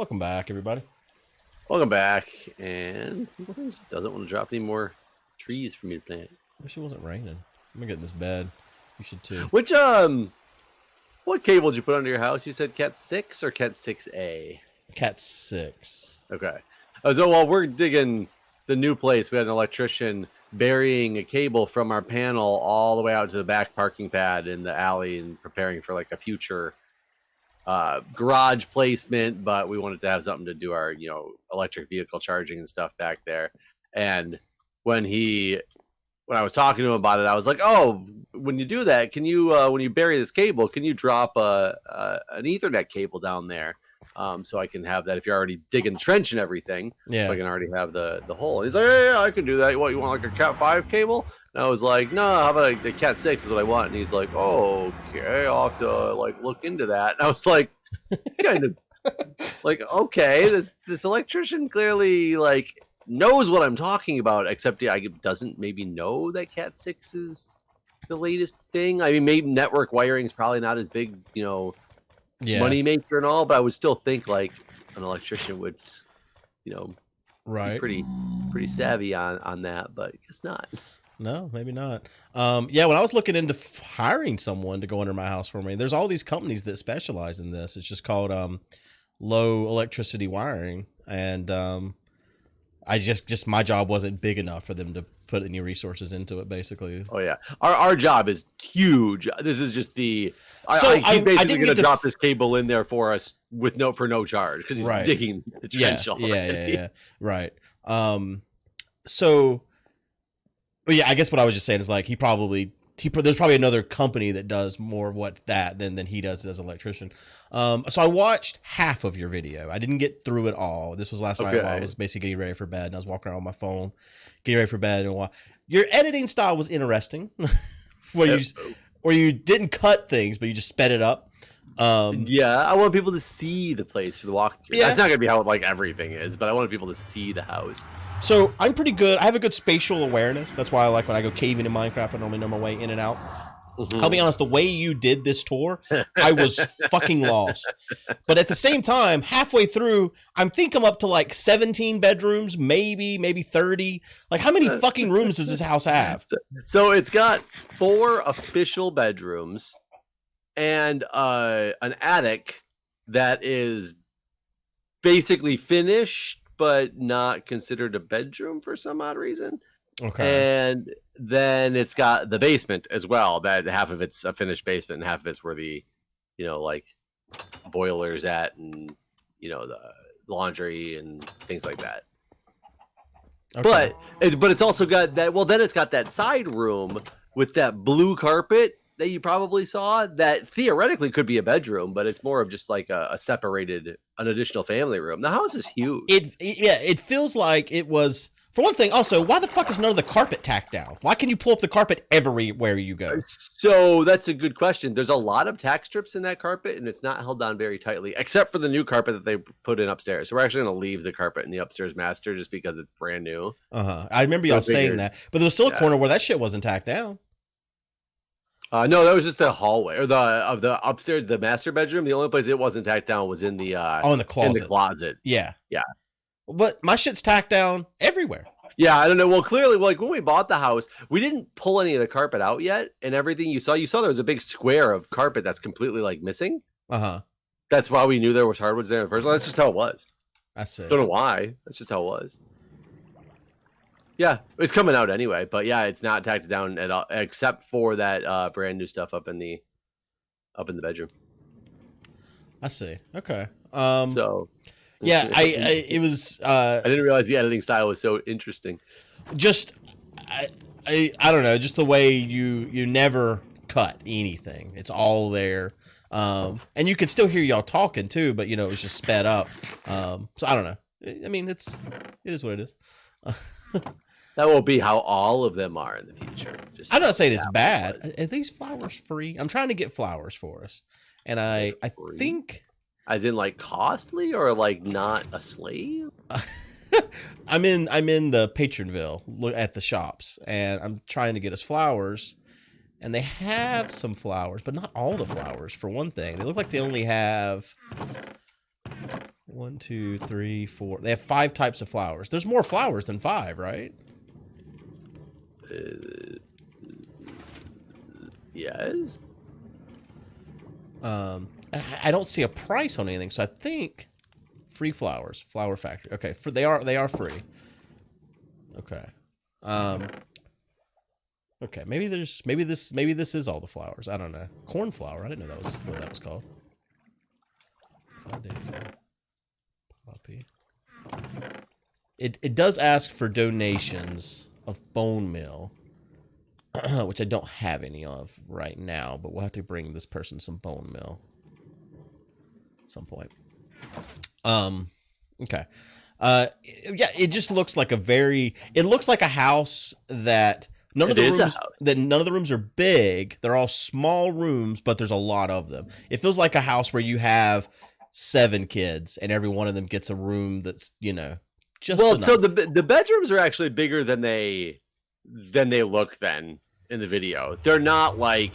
Welcome back, everybody. Welcome back. And just doesn't want to drop any more trees for me to plant. Wish it wasn't raining. I'm gonna get in this bed. You should too. Which what cable did you put under your house? You said Cat 6 or Cat 6A? Cat 6. Okay. So while we're digging the new place, we had an electrician burying a cable from our panel all the way out to the back parking pad in the alley and preparing for like a future garage placement, but we wanted to have something to do our electric vehicle charging and stuff back there. And when I was talking to him about it, I was like, oh, when you do that, can you when you bury this cable, can you drop an Ethernet cable down there, so I can have that if you're already digging trench and everything, Yeah. so I can already have the hole. And he's like, yeah, I can do that. What, you want like a Cat 5 cable? And I was like, no, how about a Cat 6 is what I want. And he's like, oh, okay, I'll have to look into that. And I was like, kind of like, okay, this electrician clearly knows what I'm talking about, except doesn't maybe know that Cat 6 is the latest thing. I mean, maybe network wiring is probably not as big, money maker and all, but I would still think like an electrician would, right, be pretty savvy on that, but I guess not. No, maybe not. Yeah, when I was looking into hiring someone to go under my house for me, there's all these companies that specialize in this. It's just called low electricity wiring, and I just my job wasn't big enough for them to put any resources into it, basically. Oh yeah, our job is huge. This is just he's basically going to drop this cable in there for us for no charge because he's digging the trench already. Yeah, right. So, but yeah, I guess what I was just saying is like there's probably another company that does more of than he does as an electrician. So I watched half of your video. I didn't get through it all. This was last night while I was basically getting ready for bed, and I was walking around on my phone, getting ready for bed. And your editing style was interesting, where you didn't cut things, but you just sped it up. Yeah, I want people to see the place for the walkthrough. Yeah. That's not gonna be how everything is, but I wanted people to see the house. So I'm pretty good. I have a good spatial awareness. That's why I like when I go caving in Minecraft, I normally know my way in and out. Mm-hmm. I'll be honest, the way you did this tour, I was fucking lost. But at the same time, halfway through, I'm up to 17 bedrooms, maybe 30. Like, how many fucking rooms does this house have? So it's got 4 official bedrooms and an attic that is basically finished but not considered a bedroom for some odd reason. Okay. And then it's got the basement as well, that half of it's a finished basement and half of it's where the boilers at and the laundry and things like that. Okay. But it's also got that, well, then it's got that side room with that blue carpet that you probably saw that theoretically could be a bedroom, but it's more of just like an additional family room. The house is huge. It feels like it was. For one thing, also, why the fuck is none of the carpet tacked down? Why can you pull up the carpet everywhere you go? So that's a good question. There's a lot of tack strips in that carpet, and it's not held down very tightly, except for the new carpet that they put in upstairs. So we're actually going to leave the carpet in the upstairs master just because it's brand new. I remember y'all saying that, but there was still a corner where that shit wasn't tacked down. No, that was just the hallway or the upstairs, the master bedroom. The only place it wasn't tacked down was in the in the closet. In the closet. Yeah. But my shit's tacked down everywhere. Yeah, I don't know. Well, clearly, when we bought the house, we didn't pull any of the carpet out yet, and everything you saw there was a big square of carpet that's completely missing. That's why we knew there was hardwoods there in the first place. That's just how it was. I see. Don't know why. That's just how it was. Yeah, it's coming out anyway, but yeah, it's not tacked down at all, except for that brand new stuff up in the bedroom. I see. Okay. So. Yeah, it was. I didn't realize the editing style was so interesting. Just, I don't know. Just the way you never cut anything. It's all there, and you can still hear y'all talking too. But it was just sped up. So I don't know. I mean, it is what it is. That will be how all of them are in the future. I'm not saying it's bad. Are these flowers free? I'm trying to get flowers for us, and I think. As in costly or not a slave? I'm in the Patronville at the shops, and I'm trying to get us flowers, and they have some flowers, but not all the flowers. For one thing, they look like they only have 1, 2, 3, 4. They have 5 types of flowers. There's more flowers than 5, right? Yes. I don't see a price on anything, so I think free flowers, flower factory. Okay, they are free. Okay. Okay, maybe this is all the flowers. I don't know. Cornflower. I didn't know that was what that was called. Poppy. It does ask for donations of bone meal, which I don't have any of right now, but we'll have to bring this person some bone meal at some point. Okay. Yeah, it just looks like it looks like a house that none of the rooms are big. They're all small rooms, but there's a lot of them. It feels like a house where you have 7 kids and every one of them gets a room that's, just enough. So the bedrooms are actually bigger than they look then in the video. They're not like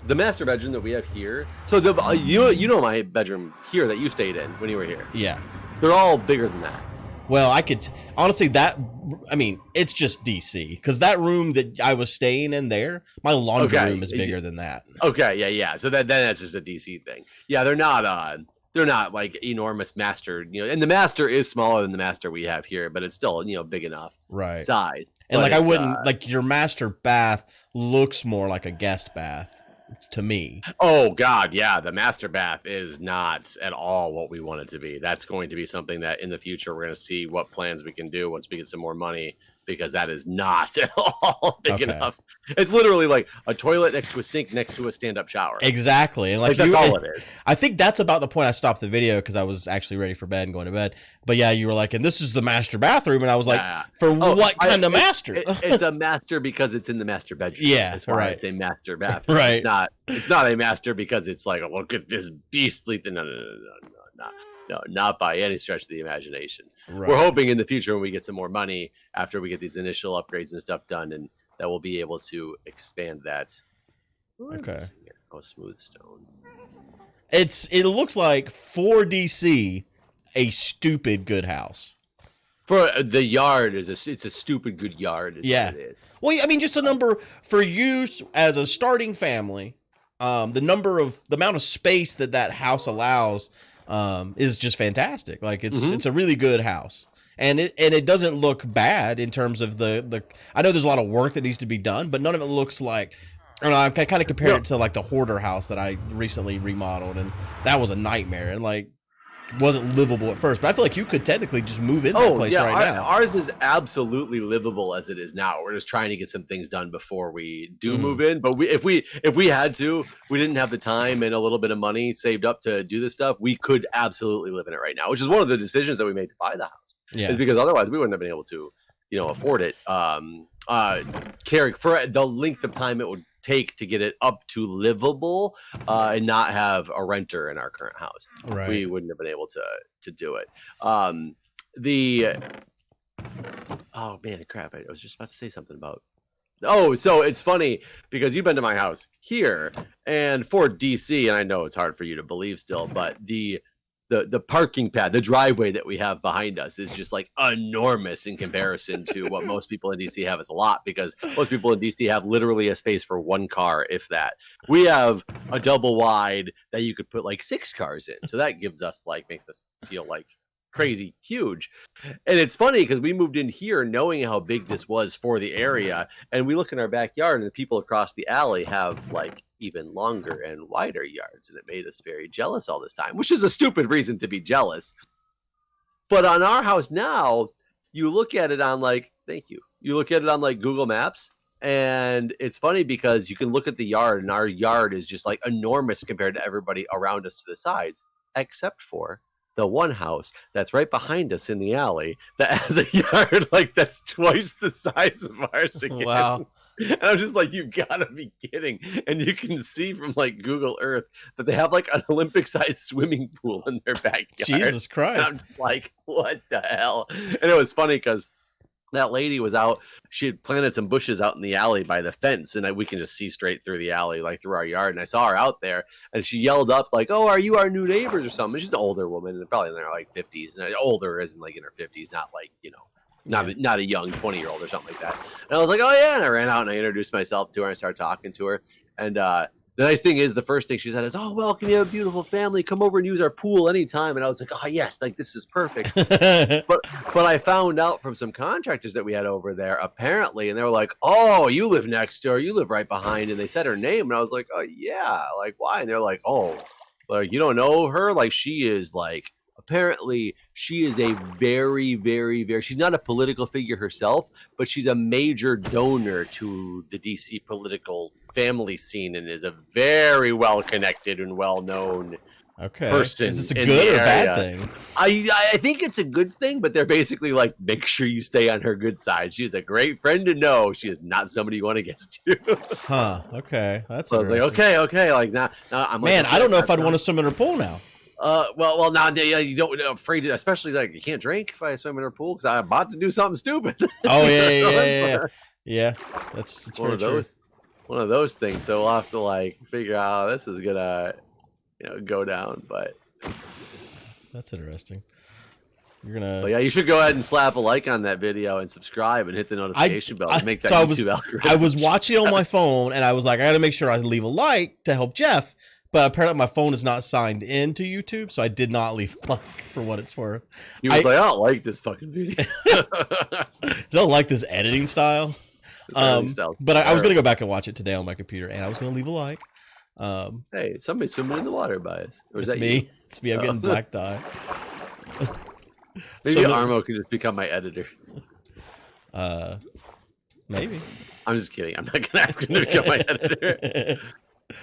the master bedroom that we have here. So you know my bedroom here that you stayed in when you were here. Yeah. They're all bigger than that. Well, I could honestly it's just DC because that room that I was staying in there, my laundry room is bigger than that. Okay, yeah. So then that's just a DC thing. Yeah, they're not like enormous master, and the master is smaller than the master we have here, but it's still, big enough size. And like I wouldn't like your master bath looks more like a guest bath to me. Oh God, yeah, the master bath is not at all what we want it to be. That's going to be something that in the future we're going to see what plans we can do once we get some more money, because that is not at all big enough. It's literally like a toilet next to a sink next to a stand-up shower. Exactly. And like that's all it is. I think that's about the point I stopped the video because I was actually ready for bed and going to bed. But yeah, you were like, and this is the master bathroom. And I was like, what kind of master? It's a master because it's in the master bedroom. Yeah, that's why it's a master bathroom. Right. It's not a master because it's like, look at this beastly thing. No, not by any stretch of the imagination. Right. We're hoping in the future when we get some more money after we get these initial upgrades and stuff done, and that we'll be able to expand that. Okay. Oh, smooth stone. It looks like for DC a stupid good house. For the yard it's a stupid good yard. Yeah. Well, I mean, just a number for you as a starting family. The amount of space that house allows is just fantastic. Like it's a really good house, and it doesn't look bad in terms of the. I know there's a lot of work that needs to be done, but none of it looks like. I don't know. I kind of compared it to like the hoarder house that I recently remodeled, and that was a nightmare and like wasn't livable at first. But I feel like you could technically just move in that place right now. Ours is absolutely livable as it is now. We're just trying to get some things done before we do move in. But if we had to, we didn't have the time and a little bit of money saved up to do this stuff, we could absolutely live in it right now, which is one of the decisions that we made to buy the house. Yeah, is because otherwise we wouldn't have been able to, afford it. Caring for the length of time it would take to get it up to livable and not have a renter in our current house. Right. We wouldn't have been able to do it. Oh man, crap. I was just about to say something about. Oh, so it's funny because you've been to my house here, and for DC, and I know it's hard for you to believe still, but the parking pad, the driveway that we have behind us is just like enormous in comparison to what most people in DC have. Is a lot, because most people in DC have literally a space for one car, if that. We have a double wide that you could put like 6 cars in. So that gives us makes us feel like crazy huge. And it's funny because we moved in here knowing how big this was for the area, and we look in our backyard and the people across the alley have like even longer and wider yards, and it made us very jealous all this time, which is a stupid reason to be jealous. But on our house now, you look at it on you look at it on like Google Maps, and it's funny because you can look at the yard, and our yard is just like enormous compared to everybody around us to the sides, except for the one house that's right behind us in the alley that has a yard like that's twice the size of ours again. Wow. And I'm just like, you gotta be kidding. And you can see from like Google Earth that they have like an Olympic-sized swimming pool in their backyard. Jesus Christ. And I'm just like, what the hell? And it was funny because that lady was out. She had planted some bushes out in the alley by the fence, and we can just see straight through the alley, like through our yard. And I saw her out there, and she yelled up like, "Oh, are you our new neighbors or something?" She's an older woman, and probably in their like 50s, and older isn't like in her 50s, not like not a young 20-year-old or something like that. And I was like, "Oh yeah," and I ran out and I introduced myself to her and I started talking to her. And the nice thing is, the first thing she said is, "Oh, welcome, you have a beautiful family. Come over and use our pool anytime." And I was like, "Oh yes, like this is perfect." But I found out from some contractors that we had over there, apparently, and they were like, "Oh, you live next door, you live right behind," and they said her name, and I was like, "Oh yeah, like why?" And they're like, "Oh, like you don't know her? Like she is like." Apparently, she is a very, very, very. She's not a political figure herself, but she's a major donor to the DC political family scene and is a very well connected and well known person. Is this a good or bad thing? I think it's a good thing, but they're basically like, make sure you stay on her good side. She's a great friend to know. She is not somebody you want to get to. Huh. Okay. That's so I was like, okay. Like now, I'm man, like, I don't know if I'd want to swim in her pool now. Well, now you don't. I'm afraid, especially like you can't drink if I swim in her pool because I'm about to do something stupid. Oh yeah. That's one of those. One of those things. So we'll have to like figure out how this is gonna, go down. But that's interesting. You're gonna. But yeah, you should go ahead and slap a like on that video and subscribe and hit the notification bell to make that YouTube algorithm. I was watching it on my phone and I was like, I got to make sure I leave a like to help Jeff. But apparently my phone is not signed into YouTube, so I did not leave a like for what it's worth. He was like, I don't like this fucking video. I don't like this editing style. But I was going to go back and watch it today on my computer, and I was going to leave a like. Hey, somebody's swimming in the water by us. Or is that me? You? It's me. I'm getting black dye. Maybe Armo can just become my editor. Maybe. I'm just kidding. I'm not going to ask him to become my editor.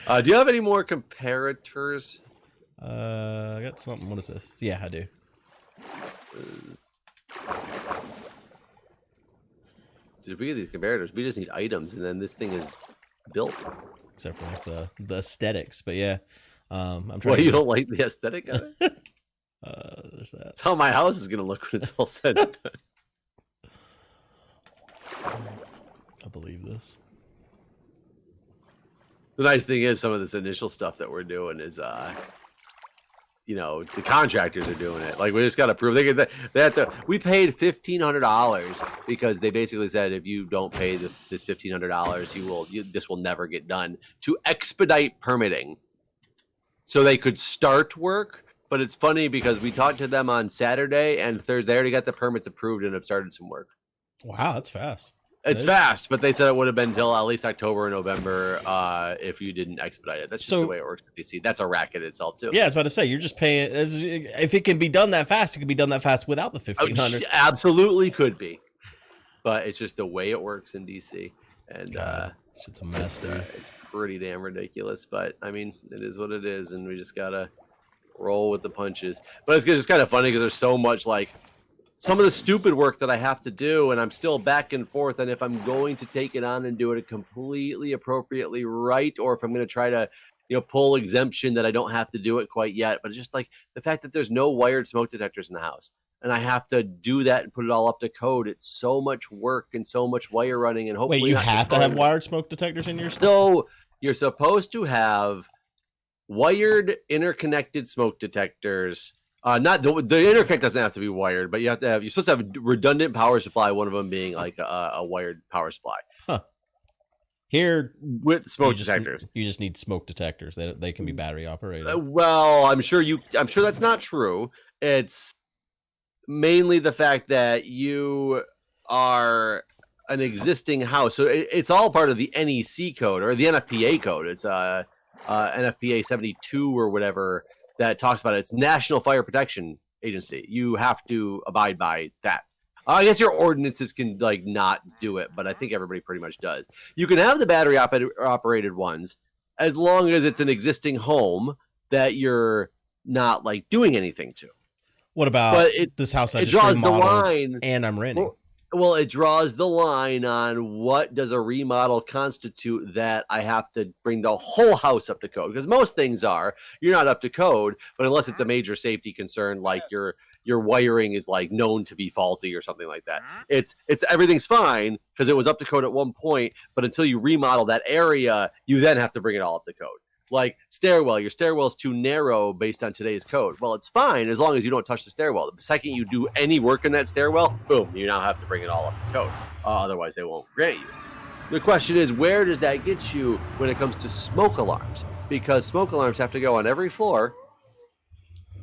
Do you have any more comparators? I got something. What is this? Yeah, I do. Did we get these comparators? We just need items, and then this thing is built. Except for like the aesthetics, but yeah. I'm trying. Well, you don't like the aesthetic of it? There's that. That's how my house is gonna look when it's all said and done. I believe this. The nice thing is some of this initial stuff that we're doing is the contractors are doing it. Like we just got to prove they have to. We paid $1,500 because they basically said if you don't pay this $1,500, this will never get done to expedite permitting, so they could start work. But it's funny because we talked to them on Saturday and Thursday. They already got the permits approved and have started some work. Wow, that's fast. It's fast, but they said it would have been until at least October or November if you didn't expedite it. That's just the way it works with DC. That's a racket itself too. Yeah, I was about to say you're just paying. If it can be done that fast, it can be done that fast without the $1,500. Absolutely could be, but it's just the way it works in DC, and it's a mess. It's pretty damn ridiculous. But I mean, it is what it is, and we just gotta roll with the punches. But it's just kind of funny because there's so much like. Some of the stupid work that I have to do, and I'm still back and forth on if I'm going to take it on and do it completely appropriately right, or if I'm going to try to, pull exemption that I don't have to do it quite yet. But it's just like the fact that there's no wired smoke detectors in the house, and I have to do that and put it all up to code. It's so much work and so much wire running, and hopefully wait, you have to have wired smoke detectors in your stuff? So you're supposed to have wired interconnected smoke detectors. Not the interconnect doesn't have to be wired, but you're supposed to have a redundant power supply. One of them being like a wired power supply. Huh. Here with smoke detectors, you just need smoke detectors. They can be battery operated. Well, I'm sure that's not true. It's mainly the fact that you are an existing house, so it's all part of the NEC code or the NFPA code. It's NFPA 72 or whatever. That talks about it. It's National Fire Protection Agency. You have to abide by that. I guess your ordinances can not do it, but I think everybody pretty much does. You can have the battery operated ones as long as it's an existing home that you're not doing anything to. What about this house I just remodeled and I'm renting? Well, it draws the line on what does a remodel constitute that I have to bring the whole house up to code, because most things you're not up to code, but unless it's a major safety concern, like your wiring is like known to be faulty or something like that. It's everything's fine because it was up to code at one point, but until you remodel that area, you then have to bring it all up to code. Like stairwell, your stairwell's too narrow based on today's code. Well, it's fine as long as you don't touch the stairwell. The second you do any work in that stairwell, boom, you now have to bring it all up to code. Otherwise, they won't grant you. The question is, where does that get you when it comes to smoke alarms? Because smoke alarms have to go on every floor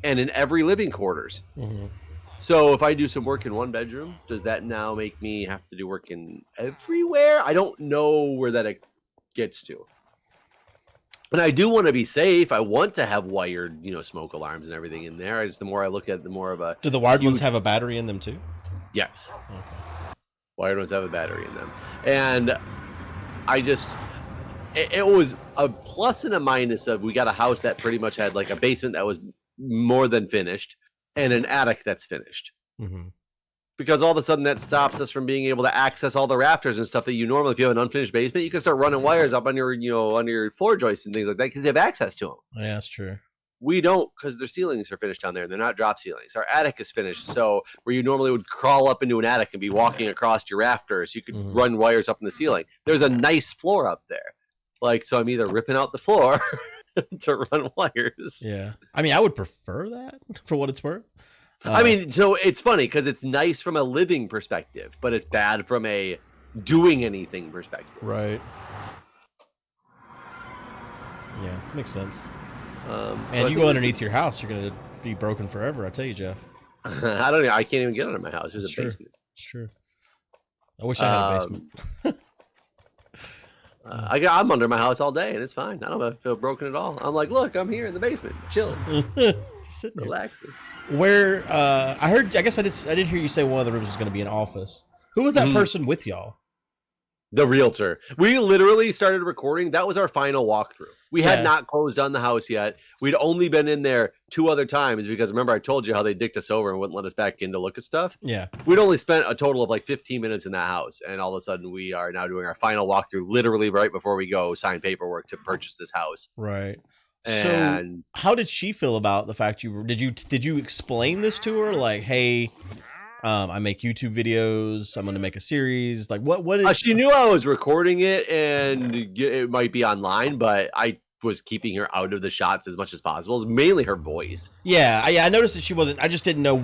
and in every living quarters. Mm-hmm. So if I do some work in one bedroom, does that now make me have to do work in everywhere? I don't know where that gets to. And I do want to be safe. I want to have wired, smoke alarms and everything in there. The more I look at it, the more of a... Do the wired ones have a battery in them too? Yes. Okay. Wired ones have a battery in them. And I just... It was a plus and a minus of we got a house that pretty much had like a basement that was more than finished and an attic that's finished. Mm-hmm. Because all of a sudden that stops us from being able to access all the rafters and stuff that you normally, if you have an unfinished basement, you can start running wires up on your, on your floor joists and things like that because you have access to them. Yeah, that's true. We don't, because their ceilings are finished down there and they're not drop ceilings. Our attic is finished. So where you normally would crawl up into an attic and be walking across your rafters, you could run wires up in the ceiling. There's a nice floor up there. Like, so I'm either ripping out the floor to run wires. Yeah. I mean, I would prefer that for what it's worth. I mean, so it's funny because it's nice from a living perspective, but it's bad from a doing anything perspective. Right. Yeah, makes sense. So and you go underneath your house, you're going to be broken forever. I tell you, Jeff. I don't know. I can't even get under my house. There's a basement. It's true. I wish I had a basement. I'm under my house all day, and it's fine. I don't feel broken at all. I'm like, look, I'm here in the basement, chilling, just sitting relaxing. Where I guess I did hear you say one of the rooms was going to be an office. Who was that person with y'all? The realtor. We literally started recording. That was our final walkthrough. We had not closed on the house yet. We'd only been in there 2 other times because remember I told you how they dicked us over and wouldn't let us back in to look at stuff? Yeah. We'd only spent a total of like 15 minutes in that house. And all of a sudden we are now doing our final walkthrough literally right before we go sign paperwork to purchase this house. Right. And so how did she feel about the fact did you explain this to her? Like, hey, I make YouTube videos. I'm going to make a series. Like what is she knew I was recording it and it might be online, but I was keeping her out of the shots as much as possible. It's mainly her voice. Yeah. I noticed that she wasn't, I just didn't know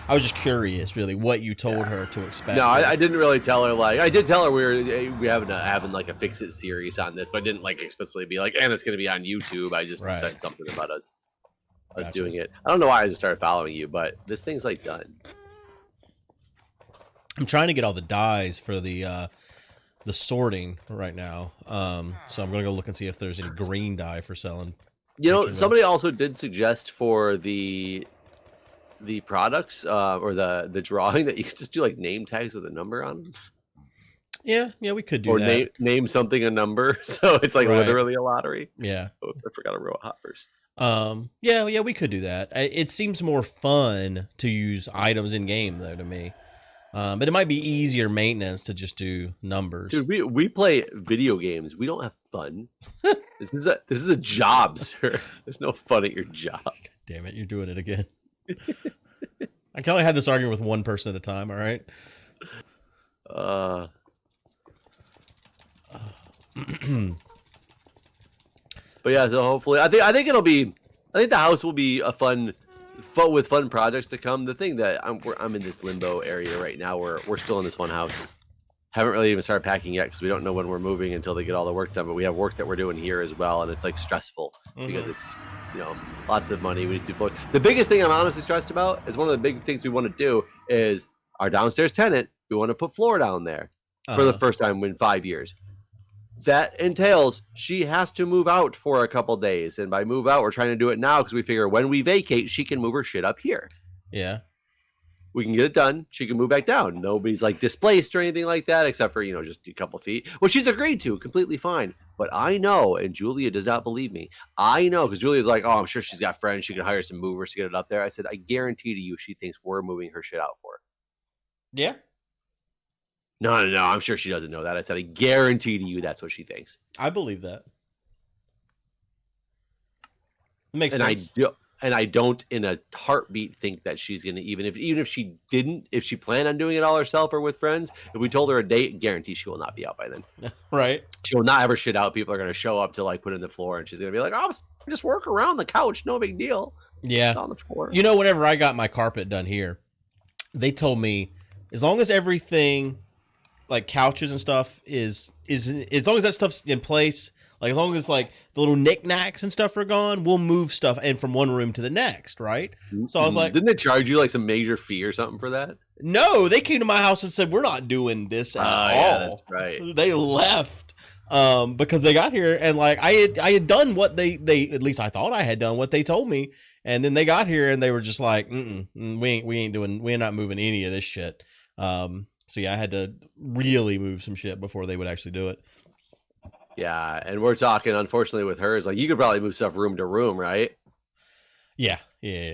I was just curious really what you told her to expect. No, I didn't really tell her. Like I did tell her we having like a fix it series on this, but I didn't like explicitly be like, and it's going to be on YouTube. I just said something about us doing it. I don't know why I just started following you, but this thing's like done. I'm trying to get all the dyes for the sorting right now. So I'm gonna go look and see if there's any green dye for selling. Somebody also did suggest for the products or the drawing that you could just do like name tags with a number on them. Yeah, we could do that. Or name something a number, so it's like literally a lottery. Yeah. Oh, I forgot to roll hoppers. Yeah, we could do that. It seems more fun to use items in game though to me. But it might be easier maintenance to just do numbers. Dude, we play video games. We don't have fun. This is a job, sir. There's no fun at your job. God damn it, you're doing it again. I can only have this argument with one person at a time. All right. But yeah, so hopefully, I think the house will be a fun projects to come. The thing that I'm in this limbo area right now where we're still in this one house. Haven't really even started packing yet because we don't know when we're moving until they get all the work done. But we have work that we're doing here as well, and it's like stressful because it's lots of money. We need to floors. The biggest thing I'm honestly stressed about is one of the big things we want to do is our downstairs tenant. We want to put floor down there for the first time in 5 years. That entails she has to move out for a couple days. And by move out, we're trying to do it now because we figure when we vacate, she can move her shit up here. Yeah. We can get it done. She can move back down. Nobody's like displaced or anything like that, except for, just a couple feet, which she's agreed to. Completely fine. But I know, and Julia does not believe me. I know because Julia's like, oh, I'm sure she's got friends. She can hire some movers to get it up there. I said, I guarantee to you, she thinks we're moving her shit out for her. Yeah. No, no, no. I'm sure she doesn't know that. I said I guarantee to you that's what she thinks. I believe that. It makes And sense. I don't in a heartbeat think that she's gonna even if she didn't, if she planned on doing it all herself or with friends, if we told her a date, guarantee she will not be out by then. Right. She will not ever shit out. People are gonna show up to like put in the floor, and she's gonna be like, "Oh, just work around the couch, no big deal." Yeah. On the floor. You know, whenever I got my carpet done here, they told me as long as everything, like couches and stuff, is as long as that stuff's in place, like as long as like the little knickknacks and stuff are gone, we'll move stuff in from one room to the next, right? So I was like, didn't they charge you like some major fee or something for that? no, they came to my house and said we're not doing this at all. Yeah, that's right. They left because they got here and like I had done what they at least I thought I had done what they told me, and then they got here and they were just like, we're not moving any of this shit. So yeah, I had to really move some shit before they would actually do it. Yeah, and we're talking, unfortunately, with hers, like you could probably move stuff room to room, right? Yeah.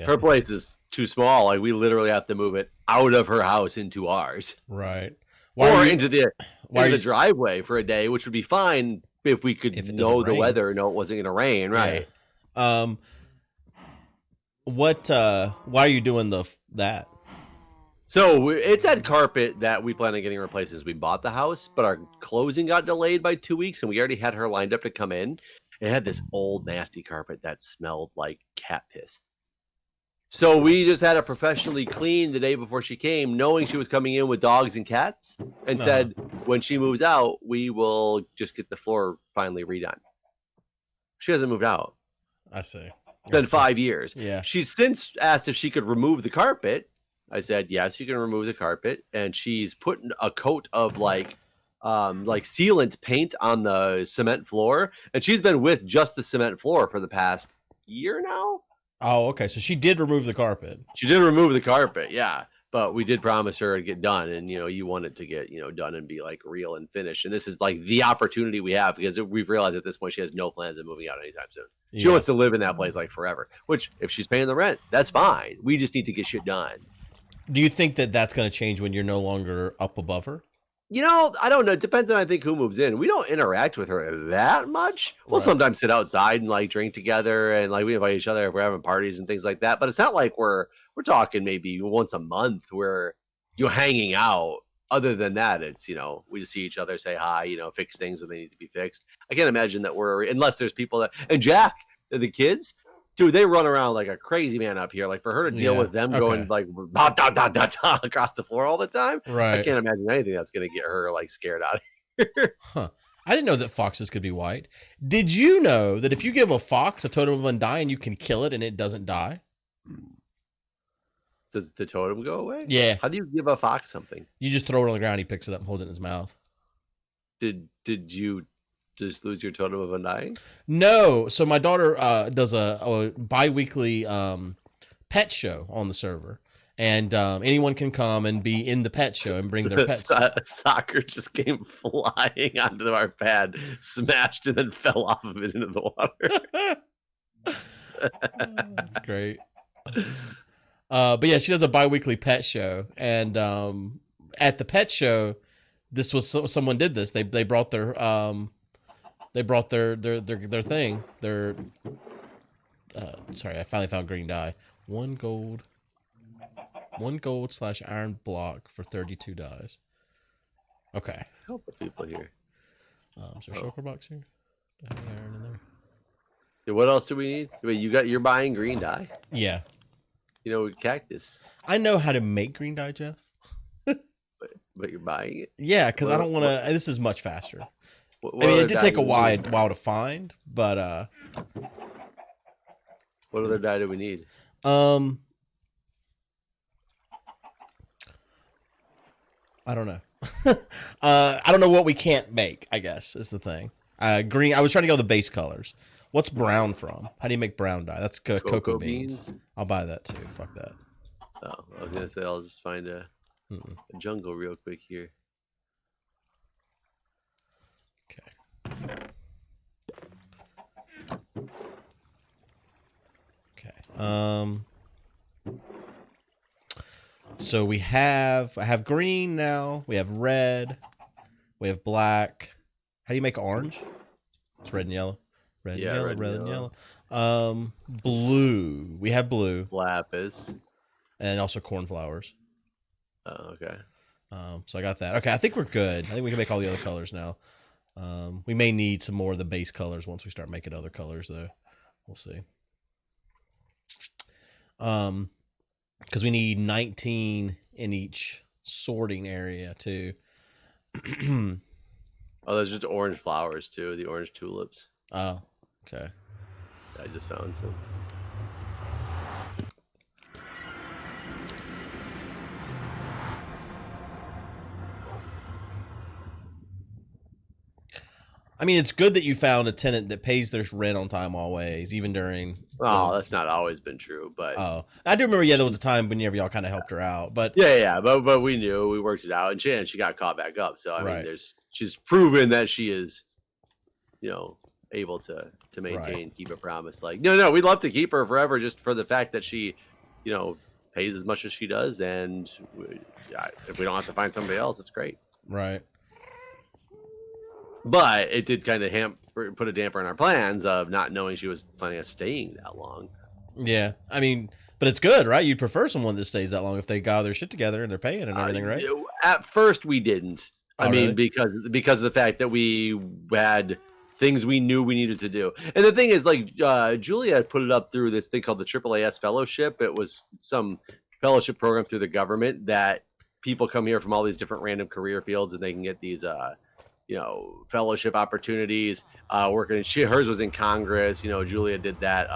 Her place is too small. Like we literally have to move it out of her house into ours, right? Or into the driveway for a day, which would be fine if we could know the weather, know it wasn't going to rain, right? Yeah. Why are you doing that? So it's that carpet that we plan on getting replaced as we bought the house, but our closing got delayed by 2 weeks, and we already had her lined up to come in. It had this old nasty carpet that smelled like cat piss. So we just had it professionally cleaned the day before she came, knowing she was coming in with dogs and cats, and said when she moves out, we will just get the floor finally redone. She hasn't moved out. I see. It's been 5 years. Yeah. She's since asked if she could remove the carpet. I said, yes, you can remove the carpet. And she's put a coat of like sealant paint on the cement floor. And she's been with just the cement floor for the past year now. Oh, okay. So she did remove the carpet. She did remove the carpet, yeah. But we did promise her to get done. And, you want it to get, done and be like real and finished. And this is like the opportunity we have because we've realized at this point she has no plans of moving out anytime soon. She wants to live in that place like forever, which if she's paying the rent, that's fine. We just need to get shit done. Do you think that that's going to change when you're no longer up above her? I don't know. It depends on, I think, who moves in. We don't interact with her that much. We'll sometimes sit outside and like drink together and like we invite each other if we're having parties and things like that. But it's not like we're talking maybe once a month where you're hanging out. Other than that, it's, we just see each other, say hi, fix things when they need to be fixed. I can't imagine that unless there's people that, and Jack, the kids, dude, they run around like a crazy man up here. Like for her to deal with them going like across the floor all the time, right? I can't imagine anything that's going to get her like scared out of here. Huh. I didn't know that foxes could be white. Did you know that if you give a fox a totem of undying, you can kill it and it doesn't die? Does the totem go away? Yeah. How do you give a fox something? You just throw it on the ground. He picks it up and holds it in his mouth. Did you just lose your totem of undying? No. So my daughter does a bi-weekly pet show on the server. And anyone can come and be in the pet show and bring their pets. Soccer just came flying onto our pad, smashed, and then fell off of it into the water. That's great. But yeah, she does a bi-weekly pet show. And at the pet show, this was someone did this. They brought their thing. Sorry, I finally found green dye. One gold / iron block for 32 dyes. Okay. Help the people here. Is there a shulker box here? Do I have iron in there? Yeah, what else do we need? Wait, you're buying green dye? Yeah. Cactus. I know how to make green dye, Jeff. But you're buying it? Yeah, because I don't want to. This is much faster. It did take a while to find, but what other dye do we need? I don't know. I don't know what we can't make, I guess, is the thing. Green. I was trying to go with the base colors. What's brown from? How do you make brown dye? That's cocoa beans. I'll buy that too. Fuck that. Oh, I was gonna say I'll just find a jungle real quick here. Okay. So I have green now. We have red. We have black. How do you make orange? It's red and yellow. Red and yellow, red and yellow. Blue. We have blue. Lapis. And also cornflowers. Oh, okay. So I got that. Okay, I think we're good. I think we can make all the other colors now. We may need some more of the base colors once we start making other colors, though. We'll see. Because we need 19 in each sorting area too. Oh, there's just orange flowers too. The orange tulips. Oh, okay. I just found some. I mean, it's good that you found a tenant that pays their rent on time always, even during. Oh, that's not always been true, but I do remember. Yeah, there was a time whenever y'all kind of helped her out, but but we knew, we worked it out, and she got caught back up. So I mean, she's proven that she is, able to maintain, keep a promise. Like no, we'd love to keep her forever, just for the fact that she, pays as much as she does, and if we don't have to find somebody else, it's great. Right. But it did kind of put a damper on our plans of not knowing she was planning on staying that long. Yeah, I mean, but it's good, right? You'd prefer someone that stays that long if they got their shit together and they're paying and everything, right? At first, we didn't. Really? because of the fact that we had things we knew we needed to do. And the thing is, like, Julia had put it up through this thing called the AAAS Fellowship. It was some fellowship program through the government that people come here from all these different random career fields, and they can get these fellowship opportunities, working. Hers was in Congress. Julia did that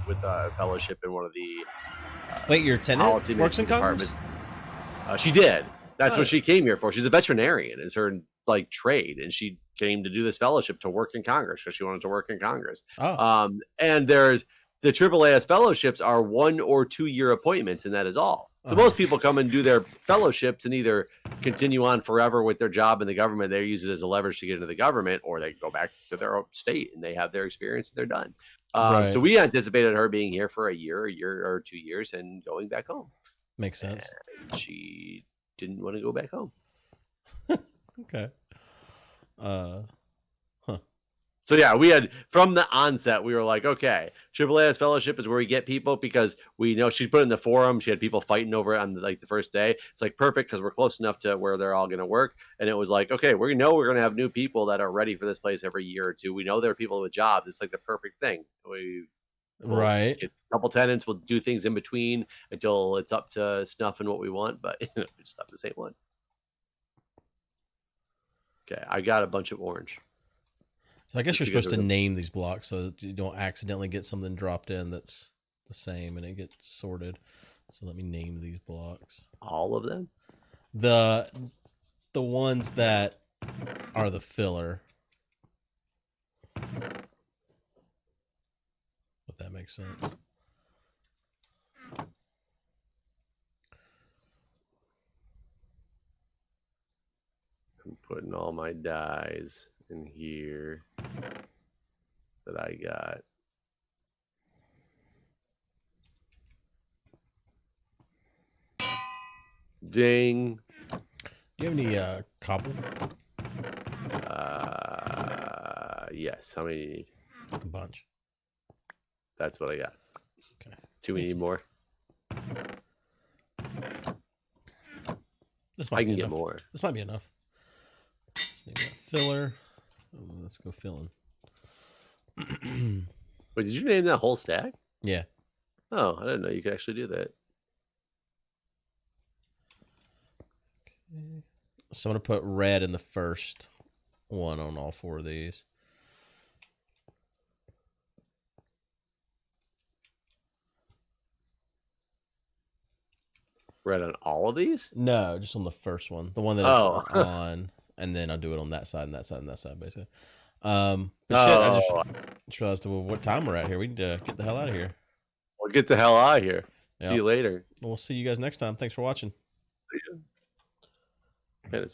with a fellowship in one of the. Wait, your tenant works in Congress? She did. That's what she came here for. She's a veterinarian. Is her trade, and she came to do this fellowship to work in Congress because she wanted to work in Congress. And there's the AAAS fellowships are 1 or 2 year appointments, and that is all. So most people come and do their fellowships and either continue on forever with their job in the government. They use it as a leverage to get into the government, or they go back to their own state and they have their experience and they're done. So we anticipated her being here for a year or 2 years and going back home. Makes sense. And she didn't want to go back home. Okay. So yeah, we had from the onset, we were like, okay, AAAS Fellowship is where we get people, because we know she put it in the forum. She had people fighting over it on the first day. It's like perfect because we're close enough to where they're all going to work. And it was like, okay, we're going to have new people that are ready for this place every year or two. We know there are people with jobs. It's like the perfect thing. We'll get a couple tenants. We'll do things in between until it's up to snuff and what we want, but it's not the same one. Okay, I got a bunch of orange. So I guess you're supposed to name these blocks so that you don't accidentally get something dropped in that's the same and it gets sorted. So let me name these blocks. All of them? The ones that are the filler. If that makes sense. I'm putting all my dies in here that I got. Ding. Do you have any cobble? Yes. How many do you need? A bunch. That's what I got. Okay. Do we need more? I can get more. This might be enough. Filler. Oh, let's go filling. Wait, did you name that whole stack? Yeah. Oh, I didn't know you could actually do that. Okay. So I'm going to put red in the first one on all 4 of these. Red on all of these? No, just on the first one. The one that it's on. And then I'll do it on that side and that side and that side, basically. But shit, I just realized what time we're at here. We need to get the hell out of here. Well, get the hell out of here. Yep. See you later. We'll see you guys next time. Thanks for watching. See you. Man, it's